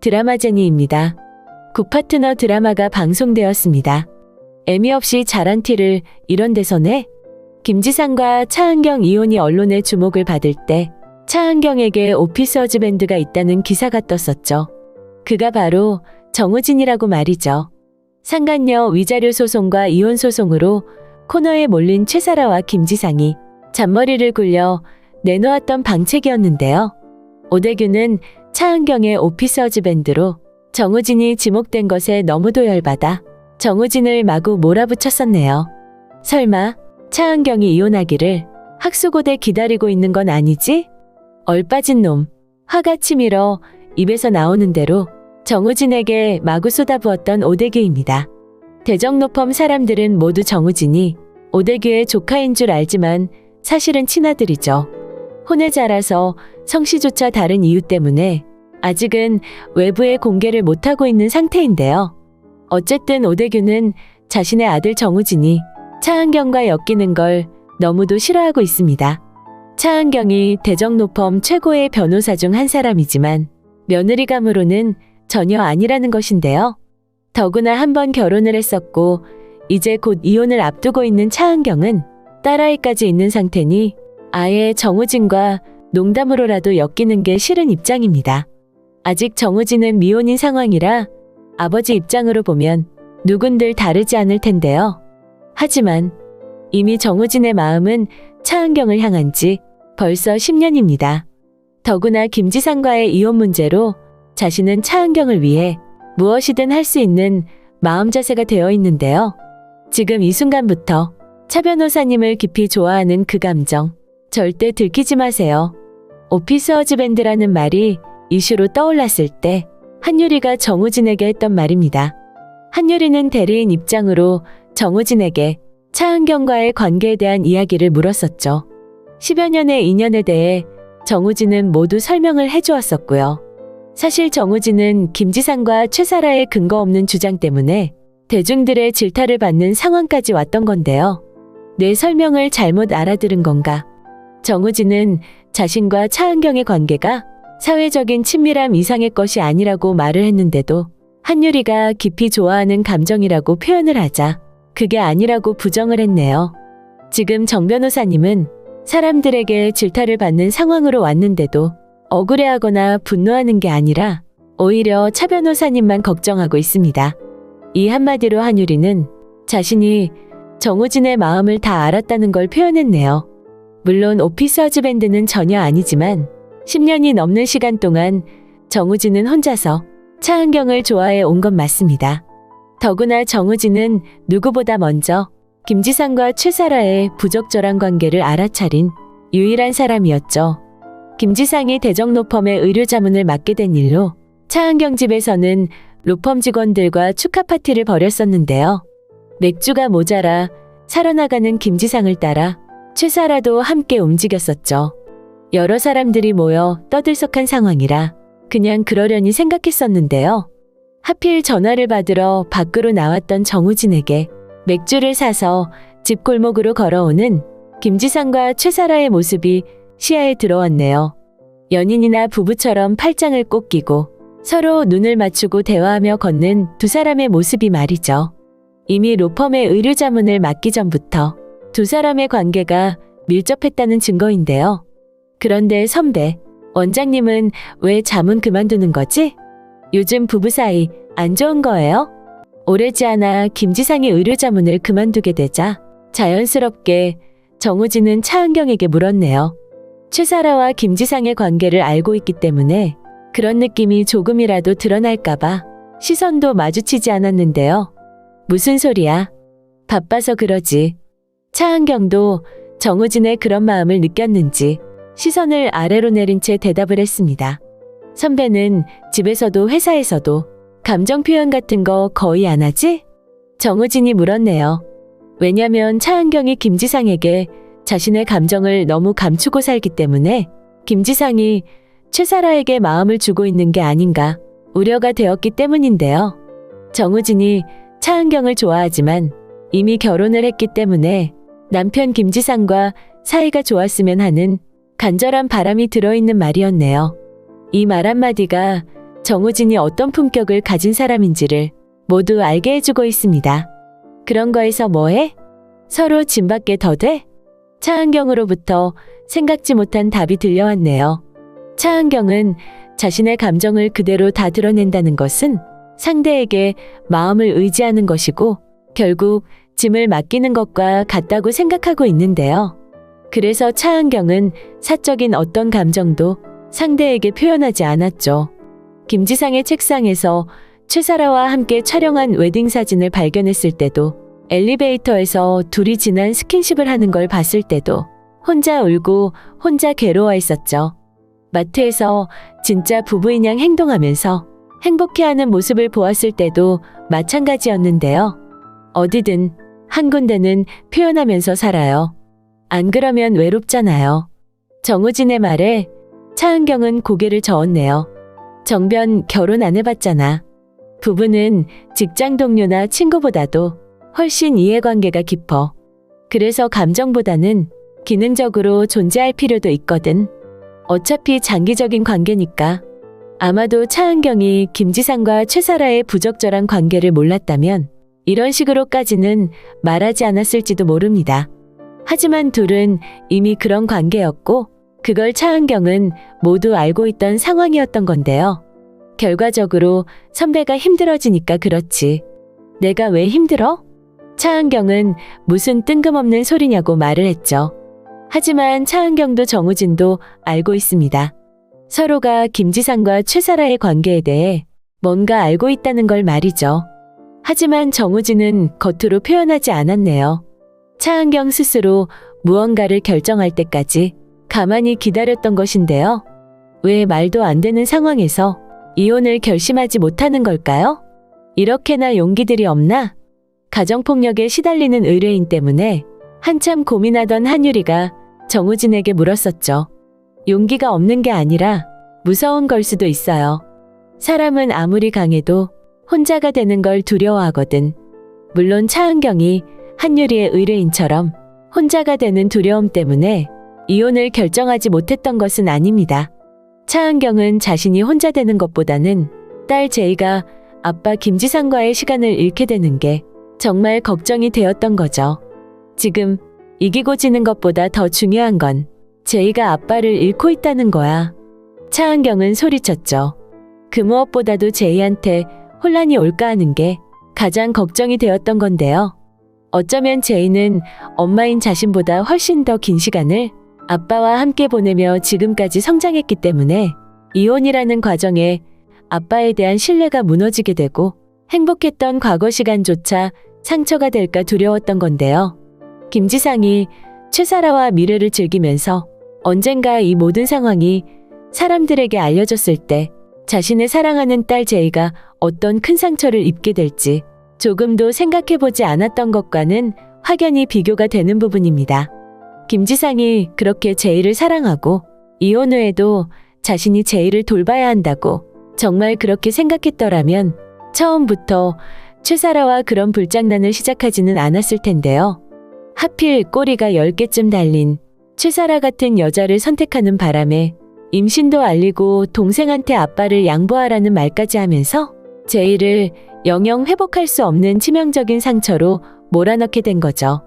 드라마제니입니다. 구파트너 드라마가 방송되었습니다. 애미 없이 잘한 티를 이런 데서 내? 김지상과 차은경 이혼이 언론의 주목을 받을 때 차은경에게 오피서즈 밴드가 있다는 기사가 떴었죠. 그가 바로 정우진이라고 말이죠. 상간녀 위자료 소송과 이혼 소송으로 코너에 몰린 최사라와 김지상이 잔머리를 굴려 내놓았던 방책이었는데요. 오대규는 차은경의 오피서즈 밴드로 정우진이 지목된 것에 너무도 열받아 정우진을 마구 몰아붙였었네요. 설마 차은경이 이혼하기를 학수고대 기다리고 있는 건 아니지? 얼빠진 놈. 화가 치밀어 입에서 나오는 대로 정우진에게 마구 쏟아부었던 오대규입니다. 대정로펌 사람들은 모두 정우진이 오대규의 조카인 줄 알지만 사실은 친아들이죠. 혼에 자라서 성씨조차 다른 이유 때문에 아직은 외부에 공개를 못하고 있는 상태인데요. 어쨌든 오대규는 자신의 아들 정우진이 차은경과 엮이는 걸 너무도 싫어하고 있습니다. 차은경이 대정로펌 최고의 변호사 중 한 사람이지만 며느리감으로는 전혀 아니라는 것인데요. 더구나 한 번 결혼을 했었고 이제 곧 이혼을 앞두고 있는 차은경은 딸아이까지 있는 상태니 아예 정우진과 농담으로라도 엮이는 게 싫은 입장입니다. 아직 정우진은 미혼인 상황이라 아버지 입장으로 보면 누군들 다르지 않을 텐데요. 하지만 이미 정우진의 마음은 차은경을 향한 지 벌써 10년입니다. 더구나 김지상과의 이혼 문제로 자신은 차은경을 위해 무엇이든 할 수 있는 마음 자세가 되어 있는데요. 지금 이 순간부터 차 변호사님을 깊이 좋아하는 그 감정 절대 들키지 마세요. 오피서즈 밴드라는 말이 이슈로 떠올랐을 때 한유리가 정우진에게 했던 말입니다. 한유리는 대리인 입장으로 정우진에게 차은경과의 관계에 대한 이야기를 물었었죠. 10여 년의 인연에 대해 정우진은 모두 설명을 해주었었고요. 사실 정우진은 김지상과 최사라의 근거 없는 주장 때문에 대중들의 질타를 받는 상황까지 왔던 건데요. 내 설명을 잘못 알아들은 건가? 정우진은 자신과 차은경의 관계가 사회적인 친밀함 이상의 것이 아니라고 말을 했는데도 한유리가 깊이 좋아하는 감정이라고 표현을 하자 그게 아니라고 부정을 했네요. 지금 정 변호사님은 사람들에게 질타를 받는 상황으로 왔는데도 억울해하거나 분노하는 게 아니라 오히려 차 변호사님만 걱정하고 있습니다. 이 한마디로 한유리는 자신이 정우진의 마음을 다 알았다는 걸 표현했네요. 물론 오피서즈 밴드는 전혀 아니지만 10년이 넘는 시간 동안 정우진은 혼자서 차은경을 좋아해 온 건 맞습니다. 더구나 정우진은 누구보다 먼저 김지상과 최사라의 부적절한 관계를 알아차린 유일한 사람이었죠. 김지상이 대정로펌의 의료자문을 맡게 된 일로 차은경 집에서는 로펌 직원들과 축하 파티를 벌였었는데요. 맥주가 모자라 살아나가는 김지상을 따라 최사라도 함께 움직였었죠. 여러 사람들이 모여 떠들썩한 상황이라 그냥 그러려니 생각했었는데요. 하필 전화를 받으러 밖으로 나왔던 정우진에게 맥주를 사서 집 골목으로 걸어오는 김지상과 최사라의 모습이 시야에 들어왔네요. 연인이나 부부처럼 팔짱을 꼭 끼고 서로 눈을 맞추고 대화하며 걷는 두 사람의 모습이 말이죠. 이미 로펌의 의료자문을 맡기 전부터 두 사람의 관계가 밀접했다는 증거인데요. 그런데 선배, 원장님은 왜 자문 그만두는 거지? 요즘 부부 사이 안 좋은 거예요? 오래지 않아 김지상이 의료자문을 그만두게 되자 자연스럽게 정우진은 차은경에게 물었네요. 최사라와 김지상의 관계를 알고 있기 때문에 그런 느낌이 조금이라도 드러날까봐 시선도 마주치지 않았는데요. 무슨 소리야? 바빠서 그러지. 차은경도 정우진의 그런 마음을 느꼈는지 시선을 아래로 내린 채 대답을 했습니다. 선배는 집에서도 회사에서도 감정 표현 같은 거 거의 안 하지? 정우진이 물었네요. 왜냐면 차은경이 김지상에게 자신의 감정을 너무 감추고 살기 때문에 김지상이 최사라에게 마음을 주고 있는 게 아닌가 우려가 되었기 때문인데요. 정우진이 차은경을 좋아하지만 이미 결혼을 했기 때문에 남편 김지상과 사이가 좋았으면 하는 간절한 바람이 들어있는 말이었네요. 이 말 한마디가 정우진이 어떤 품격을 가진 사람인지를 모두 알게 해주고 있습니다. 그런 거에서 뭐해? 서로 짐밖에 더 돼? 차은경으로부터 생각지 못한 답이 들려왔네요. 차은경은 자신의 감정을 그대로 다 드러낸다는 것은 상대에게 마음을 의지하는 것이고 결국 짐을 맡기는 것과 같다고 생각하고 있는데요. 그래서 차은경은 사적인 어떤 감정도 상대에게 표현하지 않았죠. 김지상의 책상에서 최사라와 함께 촬영한 웨딩 사진을 발견했을 때도, 엘리베이터에서 둘이 진한 스킨십을 하는 걸 봤을 때도 혼자 울고 혼자 괴로워했었죠. 마트에서 진짜 부부인 양 행동하면서 행복해하는 모습을 보았을 때도 마찬가지였는데요. 어디든 한 군데는 표현하면서 살아요. 안 그러면 외롭잖아요. 정우진의 말에 차은경은 고개를 저었네요. 정변 결혼 안 해봤잖아. 부부는 직장 동료나 친구보다도 훨씬 이해관계가 깊어. 그래서 감정보다는 기능적으로 존재할 필요도 있거든. 어차피 장기적인 관계니까. 아마도 차은경이 김지상과 최사라의 부적절한 관계를 몰랐다면 이런 식으로까지는 말하지 않았을지도 모릅니다. 하지만 둘은 이미 그런 관계였고 그걸 차은경은 모두 알고 있던 상황이었던 건데요. 결과적으로 선배가 힘들어지니까 그렇지. 내가 왜 힘들어? 차은경은 무슨 뜬금없는 소리냐고 말을 했죠. 하지만 차은경도 정우진도 알고 있습니다. 서로가 김지상과 최사라의 관계에 대해 뭔가 알고 있다는 걸 말이죠. 하지만 정우진은 겉으로 표현하지 않았네요. 차은경 스스로 무언가를 결정할 때까지 가만히 기다렸던 것인데요. 왜 말도 안 되는 상황에서 이혼을 결심하지 못하는 걸까요? 이렇게나 용기들이 없나? 가정폭력에 시달리는 의뢰인 때문에 한참 고민하던 한유리가 정우진에게 물었었죠. 용기가 없는 게 아니라 무서운 걸 수도 있어요. 사람은 아무리 강해도 혼자가 되는 걸 두려워하거든. 물론 차은경이 한유리의 의뢰인처럼 혼자가 되는 두려움 때문에 이혼을 결정하지 못했던 것은 아닙니다. 차은경은 자신이 혼자 되는 것보다는 딸 제이가 아빠 김지상과의 시간을 잃게 되는 게 정말 걱정이 되었던 거죠. 지금 이기고 지는 것보다 더 중요한 건 제이가 아빠를 잃고 있다는 거야. 차은경은 소리쳤죠. 그 무엇보다도 제이한테 혼란이 올까 하는 게 가장 걱정이 되었던 건데요. 어쩌면 제이는 엄마인 자신보다 훨씬 더 긴 시간을 아빠와 함께 보내며 지금까지 성장했기 때문에 이혼이라는 과정에 아빠에 대한 신뢰가 무너지게 되고 행복했던 과거 시간조차 상처가 될까 두려웠던 건데요. 김지상이 최사라와 미래를 즐기면서 언젠가 이 모든 상황이 사람들에게 알려졌을 때 자신의 사랑하는 딸 제이가 어떤 큰 상처를 입게 될지 조금도 생각해보지 않았던 것과는 확연히 비교가 되는 부분입니다. 김지상이 그렇게 제이를 사랑하고 이혼 후에도 자신이 제이를 돌봐야 한다고 정말 그렇게 생각했더라면 처음부터 최사라와 그런 불장난을 시작하지는 않았을 텐데요. 하필 꼬리가 10개쯤 달린 최사라 같은 여자를 선택하는 바람에 임신도 알리고 동생한테 아빠를 양보하라는 말까지 하면서 제이를 영영 회복할 수 없는 치명적인 상처로 몰아넣게 된 거죠.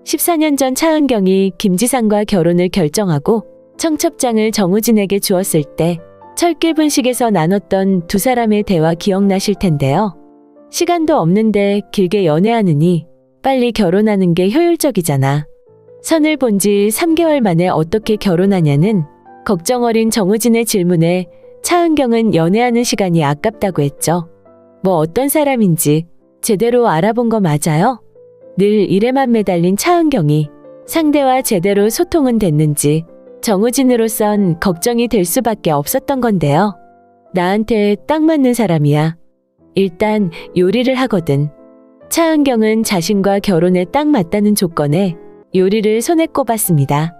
14년 전 차은경이 김지상과 결혼을 결정하고 청첩장을 정우진에게 주었을 때 철길 분식에서 나눴던 두 사람의 대화 기억나실 텐데요. 시간도 없는데 길게 연애하느니 빨리 결혼하는 게 효율적이잖아. 선을 본 지 3개월 만에 어떻게 결혼하냐는 걱정 어린 정우진의 질문에 차은경은 연애하는 시간이 아깝다고 했죠. 뭐 어떤 사람인지 제대로 알아본 거 맞아요? 늘 일에만 매달린 차은경이 상대와 제대로 소통은 됐는지 정우진으로선 걱정이 될 수밖에 없었던 건데요. 나한테 딱 맞는 사람이야. 일단 요리를 하거든. 차은경은 자신과 결혼에 딱 맞다는 조건에 요리를 손에 꼽았습니다.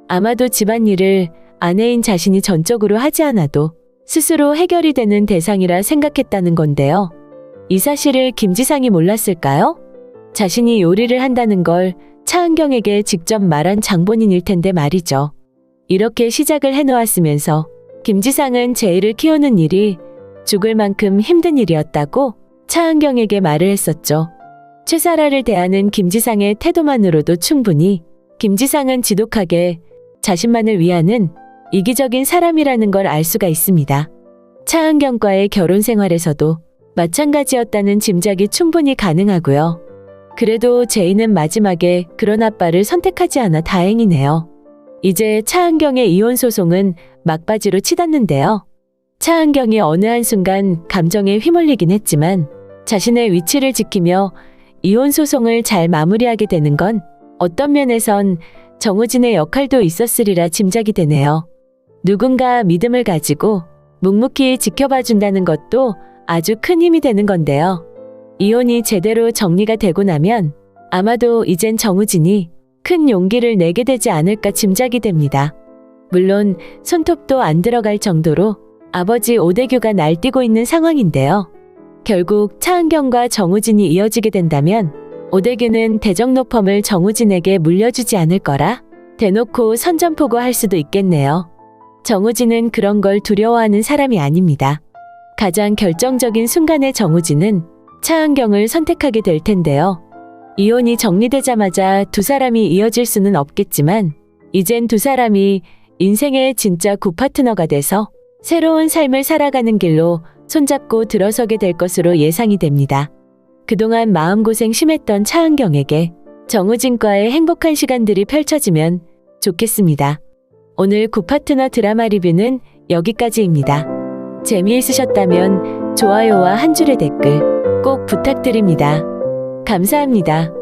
아마도 집안일을 아내인 자신이 전적으로 하지 않아도 스스로 해결이 되는 대상이라 생각했다는 건데요. 이 사실을 김지상이 몰랐을까요? 자신이 요리를 한다는 걸 차은경에게 직접 말한 장본인일 텐데 말이죠. 이렇게 시작을 해놓았으면서 김지상은 제이를 키우는 일이 죽을 만큼 힘든 일이었다고 차은경에게 말을 했었죠. 최사라를 대하는 김지상의 태도만으로도 충분히 김지상은 지독하게 자신만을 위하는 이기적인 사람이라는 걸 알 수가 있습니다. 차은경과의 결혼 생활에서도 마찬가지였다는 짐작이 충분히 가능하고요. 그래도 제이는 마지막에 그런 아빠를 선택하지 않아 다행이네요. 이제 차은경의 이혼 소송은 막바지로 치닫는데요. 차은경이 어느 한순간 감정에 휘말리긴 했지만 자신의 위치를 지키며 이혼 소송을 잘 마무리하게 되는 건 어떤 면에선 정우진의 역할도 있었으리라 짐작이 되네요. 누군가 믿음을 가지고 묵묵히 지켜봐 준다는 것도 아주 큰 힘이 되는 건데요. 이혼이 제대로 정리가 되고 나면 아마도 이젠 정우진이 큰 용기를 내게 되지 않을까 짐작이 됩니다. 물론 손톱도 안 들어갈 정도로 아버지 오대규가 날뛰고 있는 상황인데요. 결국 차은경과 정우진이 이어지게 된다면 오대규는 대정노펌을 정우진에게 물려주지 않을 거라 대놓고 선전포고할 수도 있겠네요. 정우진은 그런 걸 두려워하는 사람이 아닙니다. 가장 결정적인 순간에 정우진은 차은경을 선택하게 될 텐데요. 이혼이 정리되자마자 두 사람이 이어질 수는 없겠지만 이젠 두 사람이 인생의 진짜 굿파트너가 돼서 새로운 삶을 살아가는 길로 손잡고 들어서게 될 것으로 예상이 됩니다. 그동안 마음고생 심했던 차은경에게 정우진과의 행복한 시간들이 펼쳐지면 좋겠습니다. 오늘 굿파트너 드라마 리뷰는 여기까지입니다. 재미있으셨다면 좋아요와 한 줄의 댓글 꼭 부탁드립니다. 감사합니다.